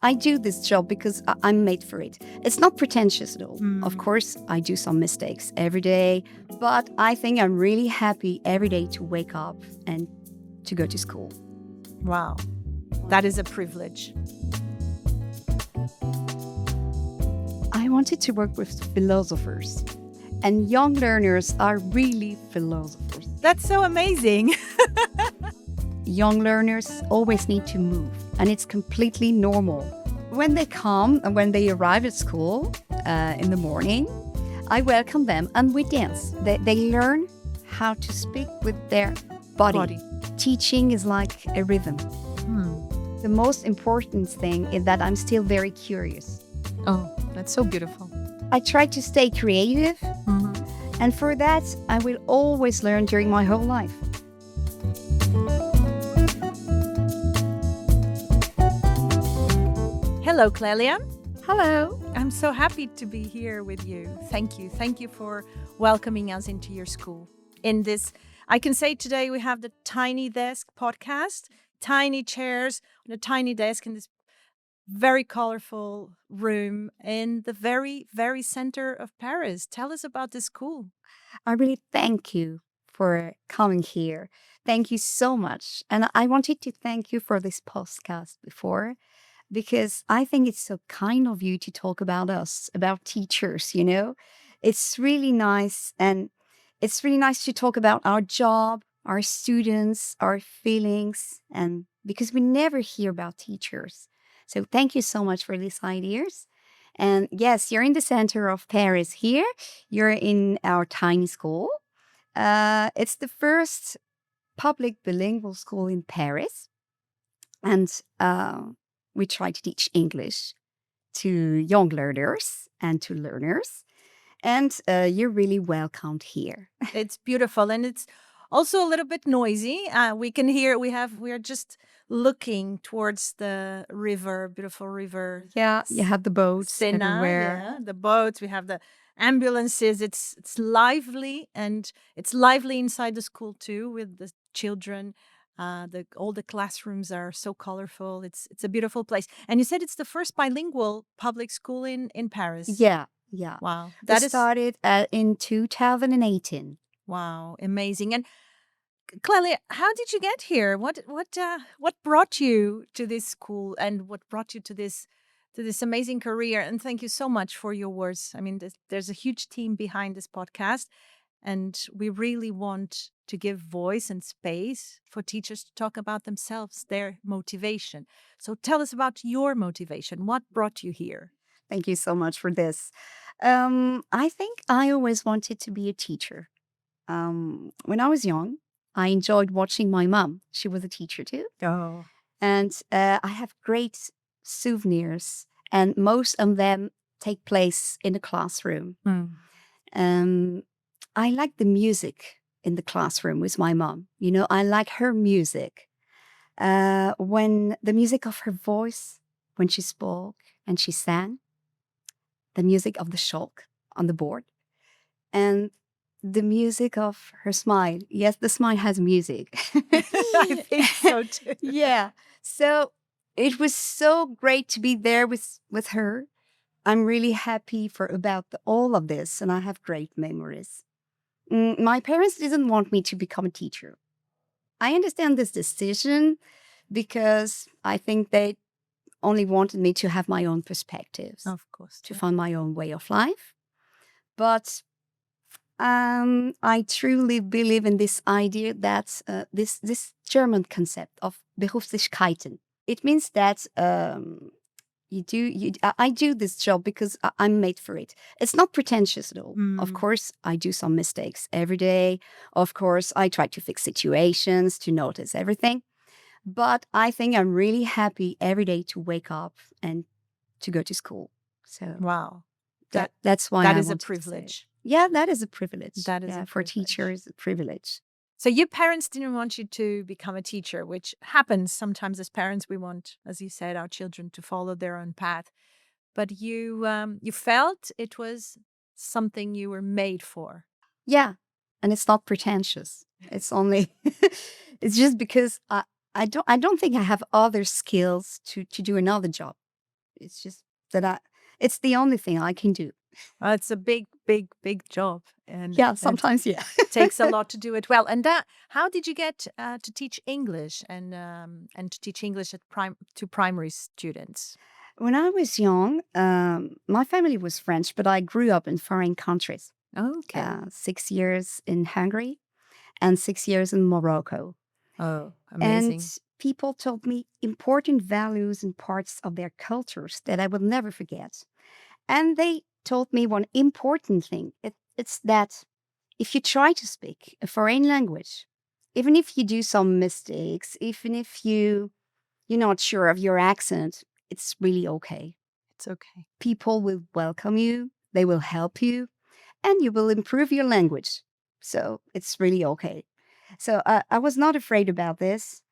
I do this job because I'm made for it. It's not pretentious at all. Of course, I do some mistakes every day, but I think I'm really happy every day to wake up and to go to school. Wow. That is a privilege. I wanted to work with philosophers, and young learners are really philosophers. That's so amazing. Young learners always need to move, and it's completely normal. When they come and when they arrive at school in the morning, I welcome them and we dance. They learn how to speak with their body. Teaching is like a rhythm. The most important thing is that I'm still very curious. Oh, that's so beautiful. I try to stay creative, and for that, I will always learn during my whole life. Hello, Clélia. Hello. I'm so happy to be here with you. Thank you. Thank you for welcoming us into your school. In this, I can say today we have the Tiny Desk podcast, tiny chairs on a tiny desk in this very colorful room in the very, very center of Paris. Tell us about this school. I really thank you for coming here. Thank you so much. And I wanted to thank you for this podcast before, because I think it's so kind of you to talk about us, about teachers, you know? It's really nice. And it's really nice to talk about our job, our students, our feelings, and because we never hear about teachers. So thank you so much for these ideas. And yes, you're in the center of Paris here. You're in our tiny school. It's the first public bilingual school in Paris. And we try to teach English to young learners and to learners. And you're really welcomed here. It's beautiful. And it's also a little bit noisy. We can hear, we're just looking towards the river, beautiful river. Yeah, you have the boats Sena, everywhere. yeah, the boats, we have the ambulances. It's lively, and it's lively inside the school too with the children. All the classrooms are so colorful. It's a beautiful place. And you said it's the first bilingual public school in Paris. Yeah. Wow. That started in 2018. Wow, amazing. And Clélia, how did you get here? What brought you to this school, and what brought you to this amazing career? And thank you so much for your words. I mean, there's a huge team behind this podcast, and we really want to give voice and space for teachers to talk about themselves, their motivation. So tell us about your motivation. What brought you here? Thank you so much for this. I think I always wanted to be a teacher. When I was young, I enjoyed watching my mom. She was a teacher too. Oh. And I have great souvenirs, and most of them take place in the classroom. I like the music in the classroom with my mom. You know, I like her music. When the music of her voice, when she spoke and she sang, the music of the chalk on the board, and the music of her smile. Yes, the smile has music. I think so too. Yeah. So it was so great to be there with her. I'm really happy about all of this, and I have great memories. My parents didn't want me to become a teacher. I understand this decision because I think they only wanted me to have my own perspectives. Of course. To find my own way of life. But I truly believe in this idea that this German concept of Berufslichkeiten. It means that I do this job because I'm made for it. It's not pretentious at all. Of course, I do some mistakes every day. Of course, I try to fix situations, to notice everything. But I think I'm really happy every day to wake up and to go to school. So wow, that's why that I is a wanted to say it. privilege. Yeah, that is a privilege. That is a for privilege. teachers, a privilege. So your parents didn't want you to become a teacher, which happens sometimes as parents. We want, as you said, our children to follow their own path. But you felt it was something you were made for. Yeah, and it's not pretentious. It's only, it's just because I don't think I have other skills to do another job. It's just it's the only thing I can do. It's a big, big, big job, and Yeah, it sometimes, yeah. takes a lot to do it well. And how did you get to teach English and to teach English to primary students? When I was young, my family was French, but I grew up in foreign countries. Okay. 6 years in Hungary and 6 years in Morocco. Oh, And amazing. people told me important values and parts of their cultures that I will never forget. And they told me one important thing. It's that if you try to speak a foreign language, even if you do some mistakes, even if you're not sure of your accent, it's really okay. It's okay. People will welcome you, they will help you, and you will improve your language. So it's really okay. So I was not afraid about this.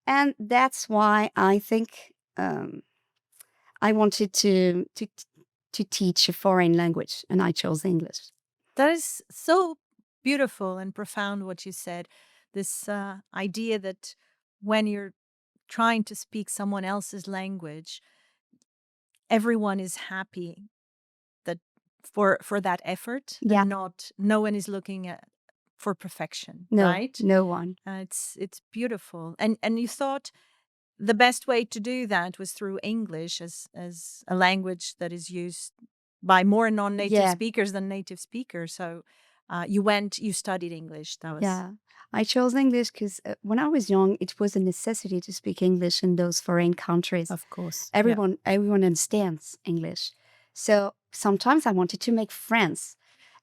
And that's why I think I wanted to teach a foreign language, and I chose English. That is so beautiful and profound what you said. This idea that when you're trying to speak someone else's language, everyone is happy that for that effort, Yeah, and not no one is looking at for perfection, no, right? no one. It's beautiful, and you thought the best way to do that was through English as a language that is used by more non-native Yeah, speakers than native speakers. So you studied English. That was, yeah. I chose English because when I was young, it was a necessity to speak English in those foreign countries. of course, yeah. Everyone understands English. So sometimes I wanted to make friends.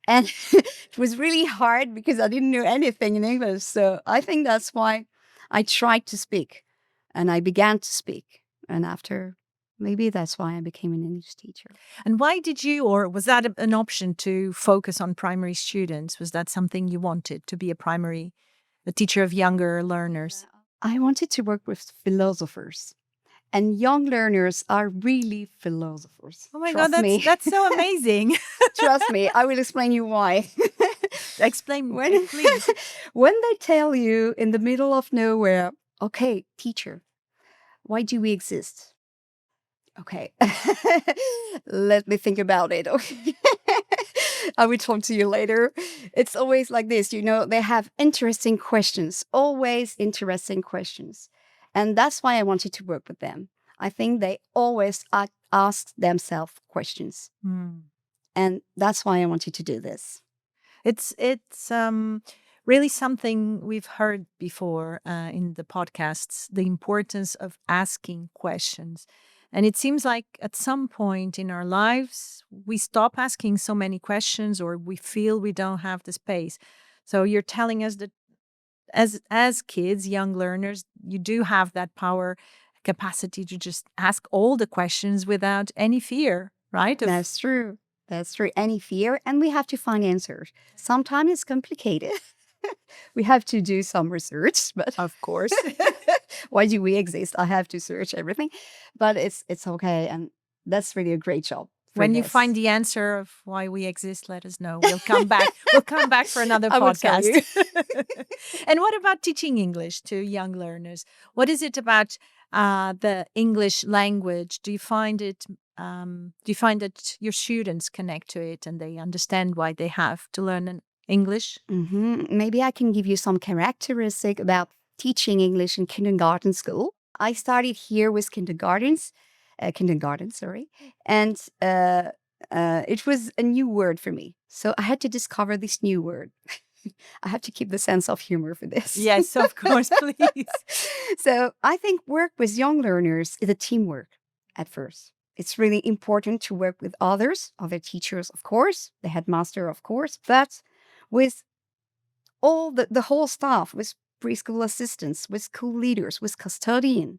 And it was really hard because I didn't know anything in English. So I think that's why I tried to speak and I began to speak. And after, maybe that's why I became an English teacher. And why did you, or was that an option to focus on primary students? Was that something you wanted, to be a teacher of younger learners? I wanted to work with philosophers. And young learners are really philosophers. Oh my God, Trust me. that's so amazing. Trust me. I will explain you why. Explain, when, please. when they tell you in the middle of nowhere, okay, teacher, why do we exist? Okay. Let me think about it. Okay. I will talk to you later. It's always like this, they have interesting questions, always interesting questions. And that's why I wanted to work with them. I think they always ask themselves questions. Hmm. And that's why I wanted to do this. It's really something we've heard before in the podcasts, the importance of asking questions. And it seems like at some point in our lives, we stop asking so many questions, or we feel we don't have the space. So you're telling us that as kids, young learners, you do have that power, capacity to just ask all the questions without any fear, right? That's true. That's true. Any fear, and we have to find answers. Sometimes it's complicated. We have to do some research, but Of course. why do we exist? I have to search everything, but it's okay, and that's really a great job. When you find the answer of why we exist, let us know. We'll come back. We'll come back for another I will tell podcast. you. And what about teaching English to young learners? What is it about the English language? Do you find that your students connect to it and they understand why they have to learn English? Maybe I can give you some characteristic about teaching English in kindergarten school. I started here with kindergarten, sorry, and it was a new word for me. So I had to discover this new word. I have to keep the sense of humor for this. Yes, of course, please. So I think work with young learners is a teamwork at first. It's really important to work with others, other teachers, of course, the headmaster, of course, but with all the whole staff, with preschool assistants, with school leaders, with custodian.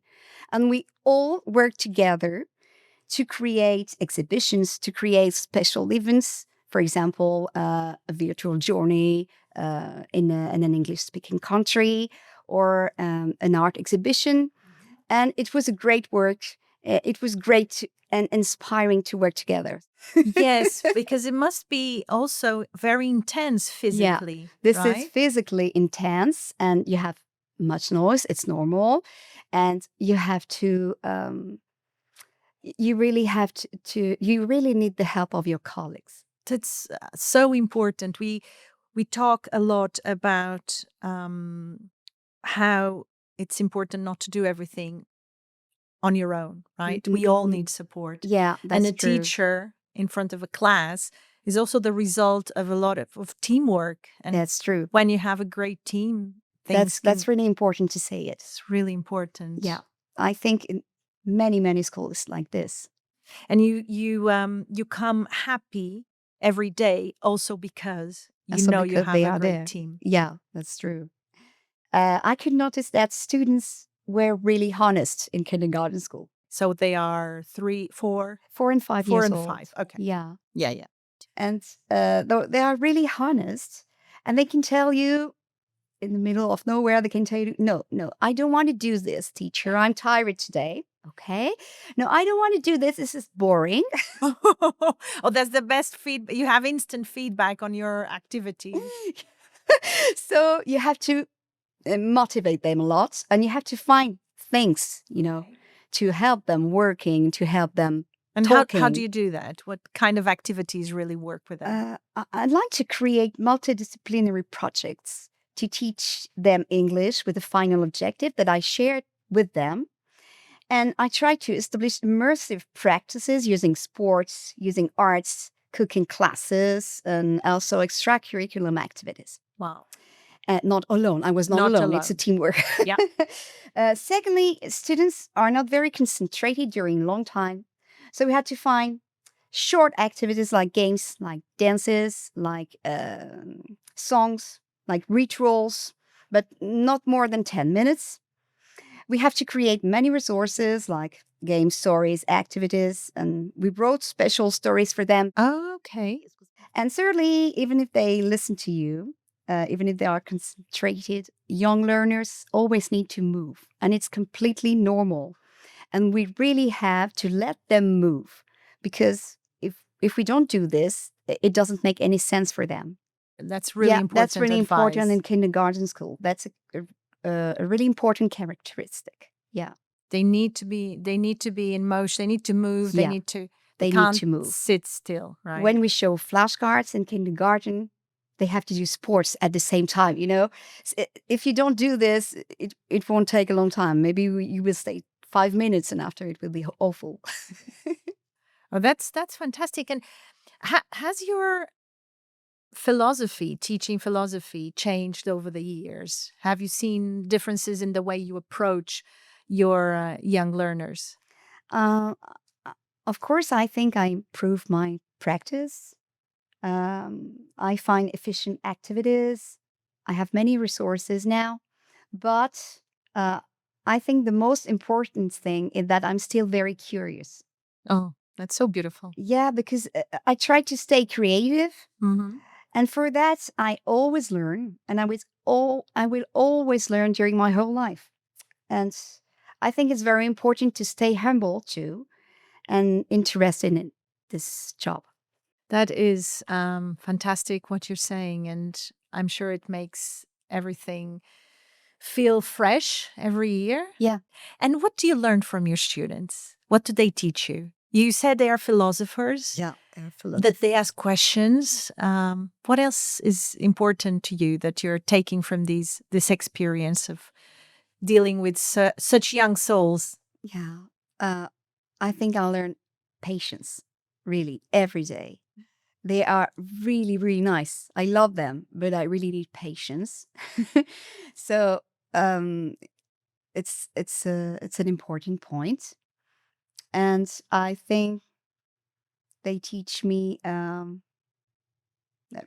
And we all work together to create exhibitions, to create special events. For example, a virtual journey in an English-speaking country, or an art exhibition. And it was a great work. It was great and inspiring to work together. Yes, because it must be also very intense physically. Yeah, this right? is physically intense, and you have much noise. It's normal, and you have to You really have you really need the help of your colleagues. That's so important. We talk a lot about how it's important not to do everything on your own, right? We all need support. Yeah, And that's a true. teacher in front of a class is also the result of a lot of teamwork. And That's true. when you have a great team, things That's really important to say it. it's really important. Yeah, I think in many schools like this. And you come happy every day also because you So know you because have they a are great there. team. Yeah, that's true. I could notice that students were really honest in kindergarten school. So they are 3, 4, 4 and 5 4 years and old. 5. Okay. Yeah. Yeah. And they are really honest, and they can tell you in the middle of nowhere, they can tell you, no, I don't want to do this, teacher. I'm tired today. Okay. No, I don't want to do this. This is boring. Oh, that's the best feedback. You have instant feedback on your activities. So you have to motivate them a lot, and you have to find things, to help them working, to help them And talking. how do you do that? What kind of activities really work with them? I'd like to create multidisciplinary projects to teach them English with a final objective that I shared with them. And I try to establish immersive practices using sports, using arts, cooking classes, and also extracurriculum activities. Wow. Not alone. I was not alone. It's a teamwork. Yeah. Secondly, students are not very concentrated during a long time. So we had to find short activities like games, like dances, like songs, like rituals, but not more than 10 minutes. We have to create many resources like games, stories, activities, and we wrote special stories for them. Oh, okay. And thirdly, even if they listen to you, even if they are concentrated, young learners always need to move, and it's completely normal. And we really have to let them move, because if we don't do this, it doesn't make any sense for them. That's really important. That's really important advice. in kindergarten school. That's a really important characteristic. Yeah, They need to be in motion. They need to move. They Yeah. need to they can't need to move. sit still, right? When we show flashcards in kindergarten, they have to do sports at the same time. If you don't do this, it won't take a long time. Maybe you will stay 5 minutes, and after it will be awful. Oh, that's fantastic. And has your teaching philosophy, changed over the years? Have you seen differences in the way you approach your young learners? Uh, of course, I think I improved my practice. I find efficient activities. I have many resources now, but I think the most important thing is that I'm still very curious. Oh, that's so beautiful. Yeah, because I try to stay creative. Mm-hmm. And for that, I always learn, and I will always learn during my whole life. And I think it's very important to stay humble too, and interested in this job. That is fantastic what you're saying, and I'm sure it makes everything feel fresh every year. Yeah. And what do you learn from your students? What do they teach you? You said they are philosophers. Yeah, That they ask questions. What else is important to you that you're taking from this experience of dealing with such young souls? Yeah. I think I learn patience really every day. They are really, really nice. I love them, but I really need patience. So it's an important point, and I think they teach me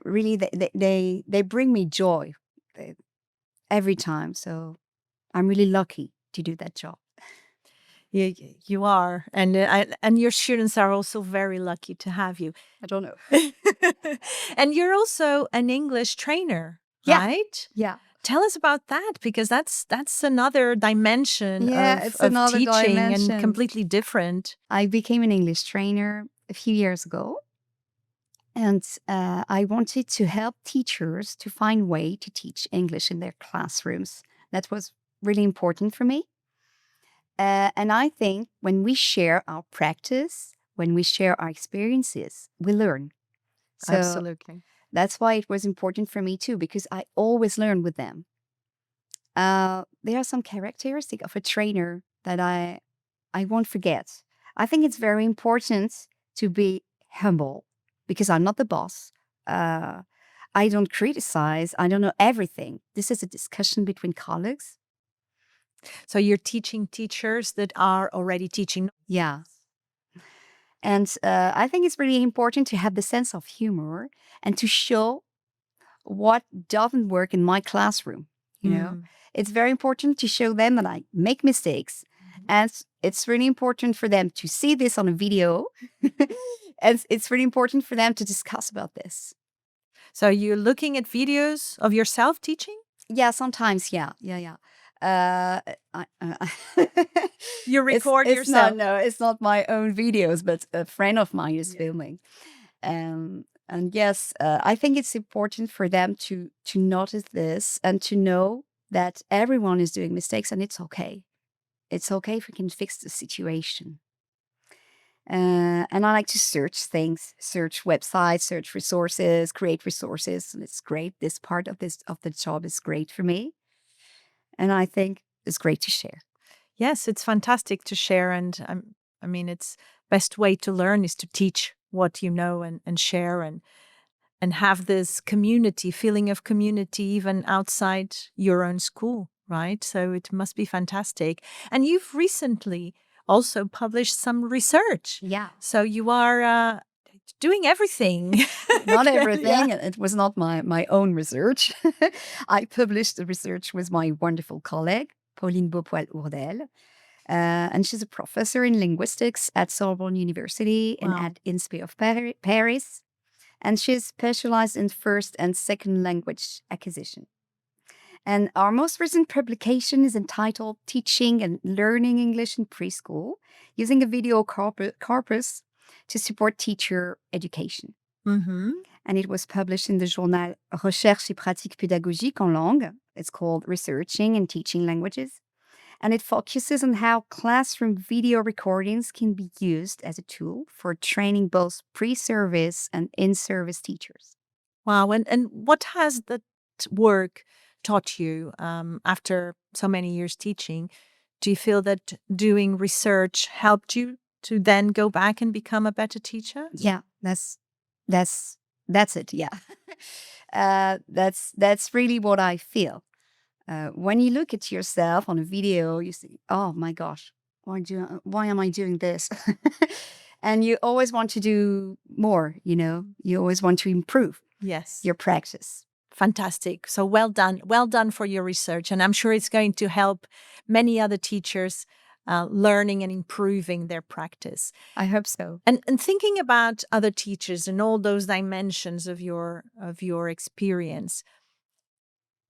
really they bring me joy every time. So I'm really lucky to do that job. Yeah, you are, and your students are also very lucky to have you. I don't know. And you're also an English trainer, Yeah. right? Yeah. Tell us about that, because that's another dimension Yeah, of, it's another teaching dimension. and completely different. I became an English trainer a few years ago, and I wanted to help teachers to find a way to teach English in their classrooms. That was really important for me. And I think when we share our practice, when we share our experiences, we learn. So Absolutely. that's why it was important for me too, because I always learn with them. There are some characteristics of a trainer that I won't forget. I think it's very important to be humble because I'm not the boss. Uh, I don't criticize. I don't know everything. This is a discussion between colleagues. So you're teaching teachers that are already teaching. Yeah. And I think it's really important to have the sense of humor and to show what doesn't work in my classroom. You know, it's very important to show them that I make mistakes. And it's really important for them to see this on a video. And it's really important for them to discuss about this. So you're looking at videos of yourself teaching? Yeah, sometimes. Yeah. You record it's yourself? Not, no, it's not my own videos, but a friend of mine is filming. And yes, I think it's important for them to notice this and to know that everyone is doing mistakes and it's okay. It's okay if we can fix the situation. And I like to search things, search websites, search resources, create resources. And it's great. This part of the job is great for me. And I think it's great to share. Yes, it's fantastic to share. And I mean, it's best way to learn is to teach what you know and share and have this community, feeling of community, even outside your own school, right? So it must be fantastic. And you've recently also published some research. Yeah. So you are doing everything. Not everything. Yeah. It was not my own research. I published the research with my wonderful colleague, Pauline Beaupoil-Ourdel. And she's a professor in linguistics at Sorbonne University and at INSPE of Paris. And she's specialized in first and second language acquisition. And our most recent publication is entitled Teaching and Learning English in Preschool, using a video corpus to support teacher education. And it was published in the journal Recherche et Pratique Pédagogique en Langue. It's called Researching and Teaching Languages. And it focuses on how classroom video recordings can be used as a tool for training both pre-service and in-service teachers. Wow. And what has that work taught you after so many years teaching? Do you feel that doing research helped you to then go back and become a better teacher? Yeah, that's it. Yeah. That's really what I feel. When you look at yourself on a video, you see, oh my gosh, why am I doing this? And you always want to do more, you know, you always want to improve your practice. Fantastic. So well done. Well done for your research. And I'm sure it's going to help many other teachers learning and improving their practice. I hope so. And thinking about other teachers and all those dimensions of your experience,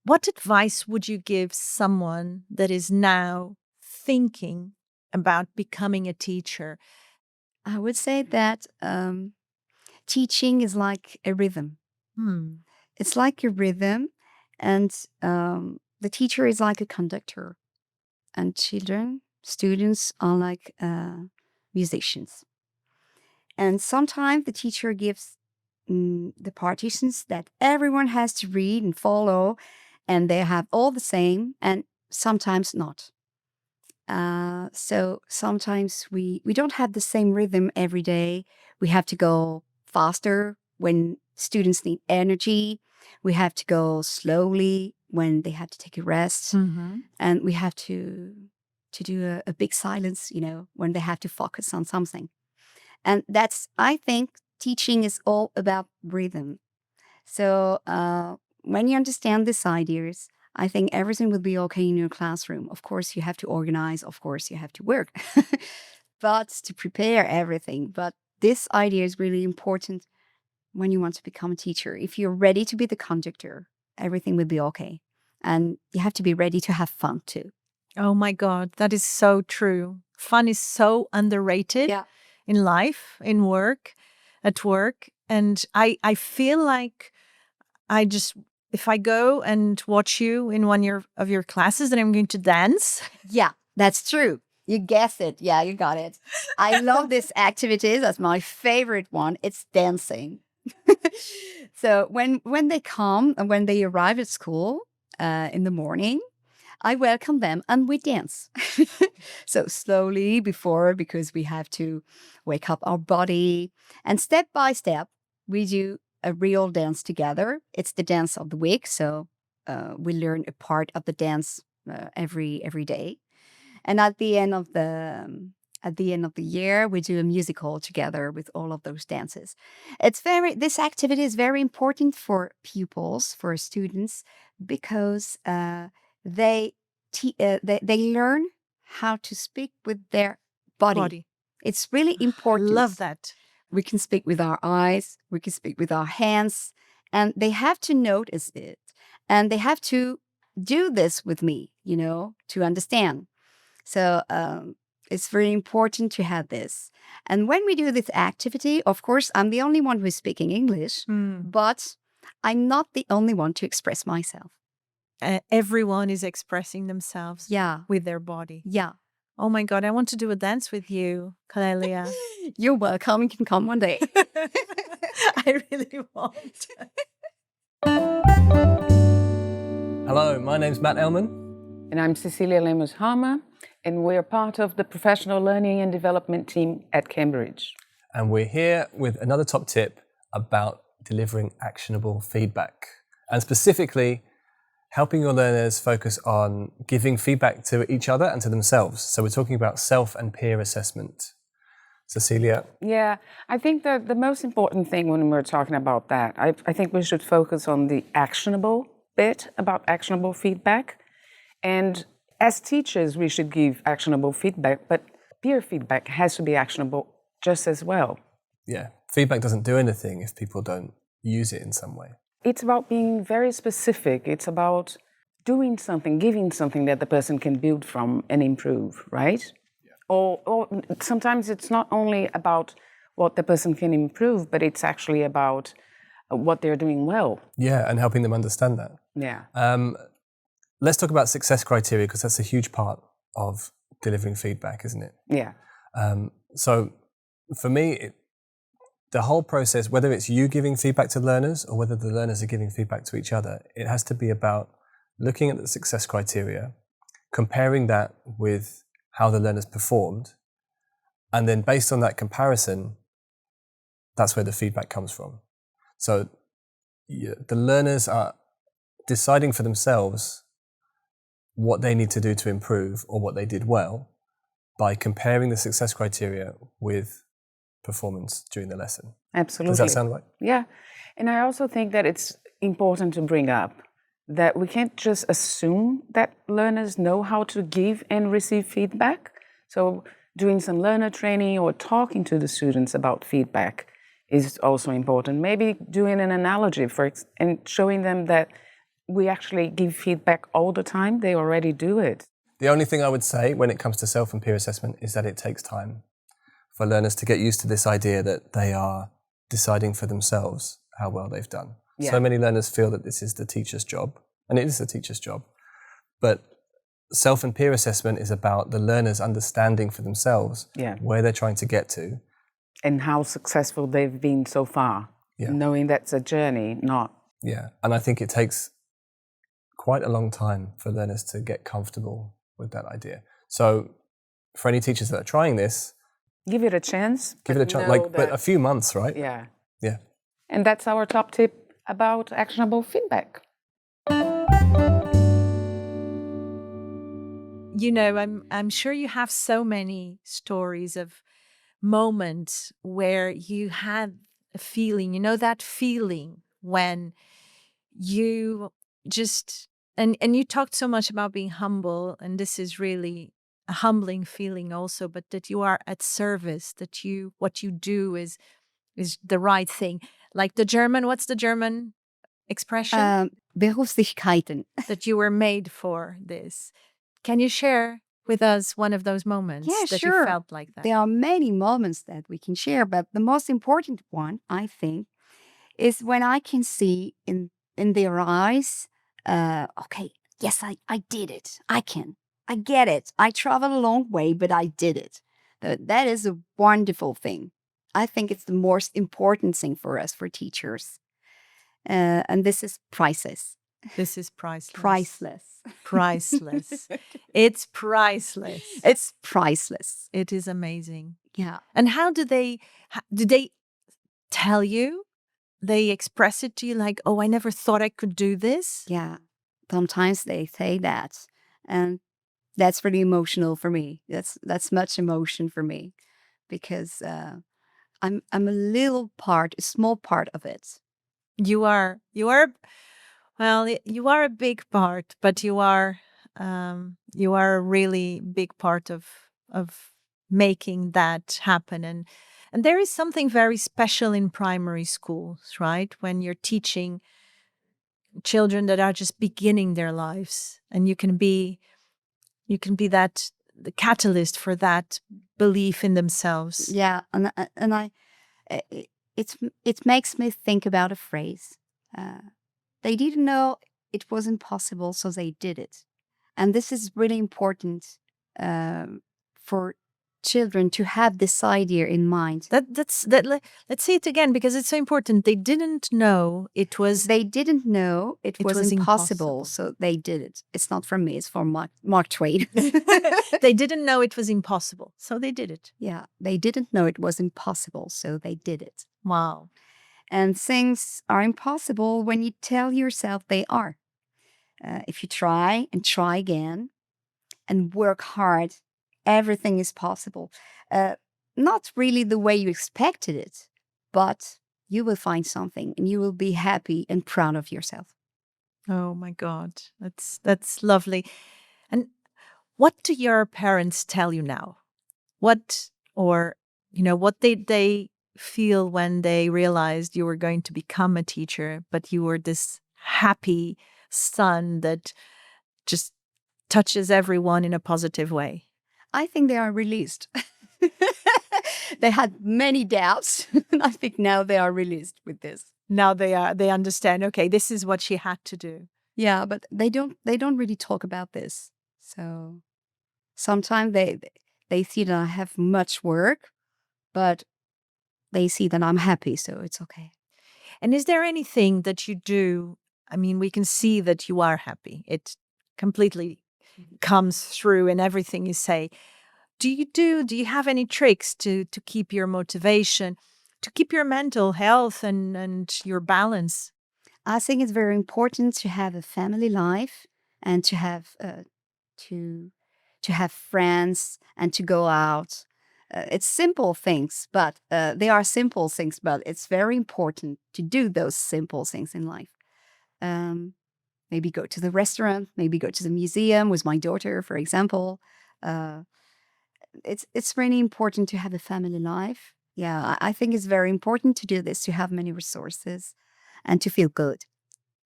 what advice would you give someone that is now thinking about becoming a teacher? I would say that teaching is like a rhythm. It's like a rhythm, and the teacher is like a conductor, and students are like musicians. And sometimes the teacher gives the partitions that everyone has to read and follow, and they have all the same, and sometimes not. So sometimes we don't have the same rhythm every day. We have to go faster when students need energy. We have to go slowly when they have to take a rest. And we have to do a big silence, you know, when they have to focus on something. And I think teaching is all about rhythm. So when you understand these ideas, I think everything will be okay in your classroom. Of course, you have to organize. Of course, you have to work. But to prepare everything. But this idea is really important when you want to become a teacher. If you're ready to be the conductor, everything will be okay. And you have to be ready to have fun too. Oh my God, that is so true. Fun is so underrated in life, in work, at work. And I feel like if I go and watch you in one of your classes, then I'm going to dance. Yeah, that's true. You guessed it. Yeah, you got it. I love this activity. That's my favorite one. It's dancing. So when they come and when they arrive at school in the morning, I welcome them and we dance. So slowly because we have to wake up our body. And step by step, we do a real dance together. It's the dance of the week. So we learn a part of the dance every day. And at the end of the year, we do a musical together with all of those dances. This activity is very important for pupils, for students, because they they learn how to speak with their body. It's really important. Love that. We can speak with our eyes, we can speak with our hands, and they have to notice it. And they have to do this with me, to understand. So it's very important to have this. And when we do this activity, of course, I'm the only one who's speaking English, but I'm not the only one to express myself. Everyone is expressing themselves with their body. Yeah. Oh my God, I want to do a dance with you, Clélia. You're welcome. You can come one day. I really want. Hello, my name's Matt Elman. And I'm Cecilia Lemos-Hama, and we're part of the Professional Learning and Development team at Cambridge. And we're here with another top tip about delivering actionable feedback, and specifically helping your learners focus on giving feedback to each other and to themselves. So we're talking about self and peer assessment. Cecilia? Yeah, I think that the most important thing when we're talking about that, I think we should focus on the actionable bit about actionable feedback. And as teachers, we should give actionable feedback, but peer feedback has to be actionable just as well. Yeah, feedback doesn't do anything if people don't use it in some way. It's about being very specific. It's about doing something, giving something that the person can build from and improve, right? Yeah. Or sometimes it's not only about what the person can improve, but it's actually about what they're doing well. Yeah, and helping them understand that. Yeah. Let's talk about success criteria, because that's a huge part of delivering feedback, isn't it? Yeah. So for me, the whole process, whether it's you giving feedback to learners or whether the learners are giving feedback to each other, it has to be about looking at the success criteria, comparing that with how the learners performed, and then based on that comparison, that's where the feedback comes from. So the learners are deciding for themselves what they need to do to improve or what they did well by comparing the success criteria with performance during the lesson. Absolutely. Does that sound right? Yeah. And I also think that it's important to bring up that we can't just assume that learners know how to give and receive feedback. So doing some learner training or talking to the students about feedback is also important. Maybe doing an analogy and showing them that we actually give feedback all the time. They already do it. The only thing I would say when it comes to self and peer assessment is that it takes time for learners to get used to this idea that they are deciding for themselves how well they've done. Yeah. So many learners feel that this is the teacher's job, and it is the teacher's job. But self and peer assessment is about the learners understanding for themselves where they're trying to get to. And how successful they've been so far. Yeah. Knowing that's a journey, not... Yeah, and I think it takes quite a long time for learners to get comfortable with that idea. So for any teachers that are trying this, give it a chance. Give it a chance, but a few months, right? Yeah. Yeah. And that's our top tip about actionable feedback. You know, I'm sure you have so many stories of moments where you had a feeling, that feeling when you just, and you talked so much about being humble, and this is really a humbling feeling also, but that you are at service, that what you do is the right thing. Like the German, what's the German expression? Berufstätigkeiten. That you were made for this. Can you share with us one of those moments that you felt like that? There are many moments that we can share, but the most important one, I think, is when I can see in their eyes, okay, yes, I did it. I can. I get it. I traveled a long way, but I did it. That is a wonderful thing. I think it's the most important thing for us, for teachers. And this is priceless. This is priceless. Priceless. Priceless. It's priceless. It's priceless. It is amazing. Yeah. And how did they tell you? They express it to you like, oh, I never thought I could do this? Yeah. Sometimes they say that. And that's really emotional for me. That's much emotion for me because I'm a small part of it. You are well, you are a big part, but you are a really big part of making that happen. And there is something very special in primary schools, right? When you're teaching children that are just beginning their lives, and you can be that the catalyst for that belief in themselves. Yeah, and it makes me think about a phrase. They didn't know it was impossible, so they did it. And this is really important for children to have this idea in mind. Let's say it again because it's so important. They didn't know it was. They didn't know it was impossible, so they did it. It's not from me; it's from Mark Twain. They didn't know it was impossible, so they did it. Yeah, they didn't know it was impossible, so they did it. Wow. And things are impossible when you tell yourself they are. If you try and try again and work hard, everything is possible. Not really the way you expected it, but you will find something and you will be happy and proud of yourself. Oh my God, that's lovely. And what do your parents tell you now? What did they feel when they realized you were going to become a teacher, but you were this happy son that just touches everyone in a positive way? I think they are released. They had many doubts, and I think now they are released with this. Now they understand, okay, this is what she had to do. Yeah, but they don't really talk about this. So sometimes they see that I have much work, but they see that I'm happy, so it's okay. And is there anything that you do? I mean, we can see that you are happy. It completely comes through in everything you say. Do you have any tricks to keep your motivation, to keep your mental health and your balance? I think it's very important to have a family life and to have friends and to go out. It's simple things, but they are simple things, but it's very important to do those simple things in life. Maybe go to the restaurant, maybe go to the museum with my daughter, for example. It's really important to have a family life. Yeah, I think it's very important to do this, to have many resources and to feel good.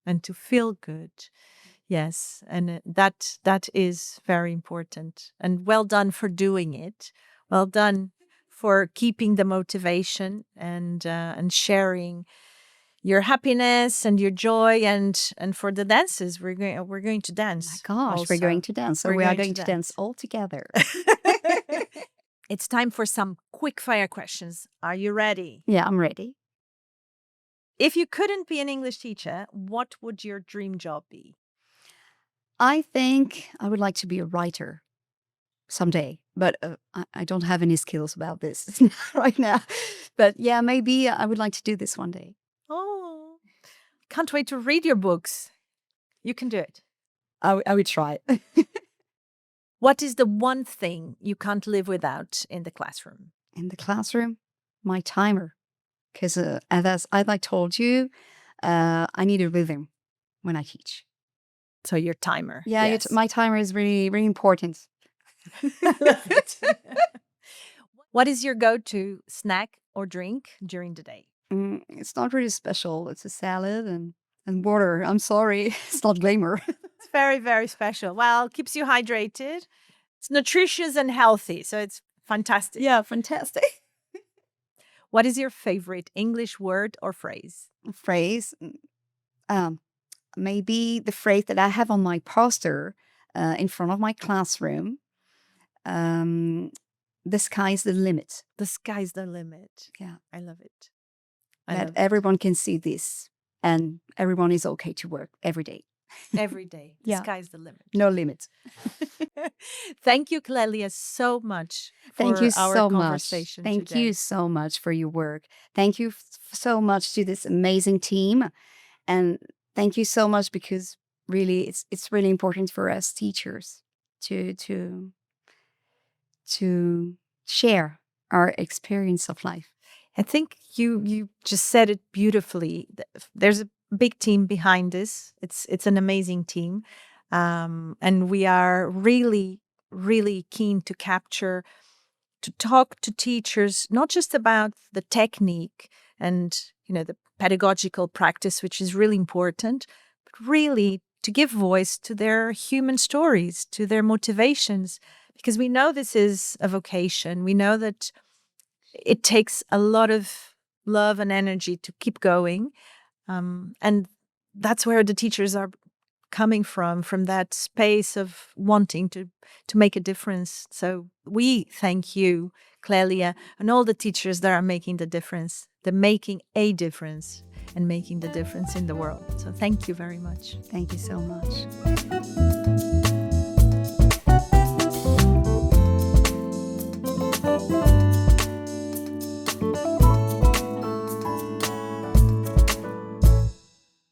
And to feel good. Yes, and that is very important. And well done for doing it. Well done for keeping the motivation and sharing your happiness and your joy and for the dances. We're going to dance. Oh my gosh, also. we're going to dance. So we are going to dance all together. It's time for some quick fire questions. Are you ready? Yeah, I'm ready. If you couldn't be an English teacher, what would your dream job be? I think I would like to be a writer someday, but I don't have any skills about this right now. But yeah, maybe I would like to do this one day. Oh, can't wait to read your books. You can do it. I would try it. What is the one thing you can't live without in the classroom? In the classroom, my timer. Because as I told you, I need a rhythm when I teach. So your timer. Yeah, yes. my timer is really, really important. Love it. What is your go-to snack or drink during the day? It's not really special. It's a salad and water. I'm sorry. It's not glamour. It's very, very special. Well, keeps you hydrated. It's nutritious and healthy. So it's fantastic. Yeah, fantastic. What is your favorite English word or phrase? Phrase? Maybe the phrase that I have on my poster in front of my classroom. The sky's the limit. The sky's the limit. Yeah. I love it. I That love everyone can see this, and everyone is okay to work every day. it. Every day. The Yeah. sky's the limit. No limit. Thank you, Clélia, so much Thank for you our so much. conversation Thank today. you so much for your work. Thank you so much to this amazing team, and thank you so much because really, it's really important for us teachers to share our experience of life. I think you just said it beautifully. There's a big team behind this. It's an amazing team, and we are really, really keen to talk to teachers not just about the technique and the pedagogical practice, which is really important, but really to give voice to their human stories, to their motivations, because we know this is a vocation. We know that it takes a lot of love and energy to keep going. And that's where the teachers are coming from that space of wanting to make a difference. So we thank you, Clélia, and all the teachers that are making the difference. They're making a difference and making the difference in the world. So thank you very much. Thank you so much.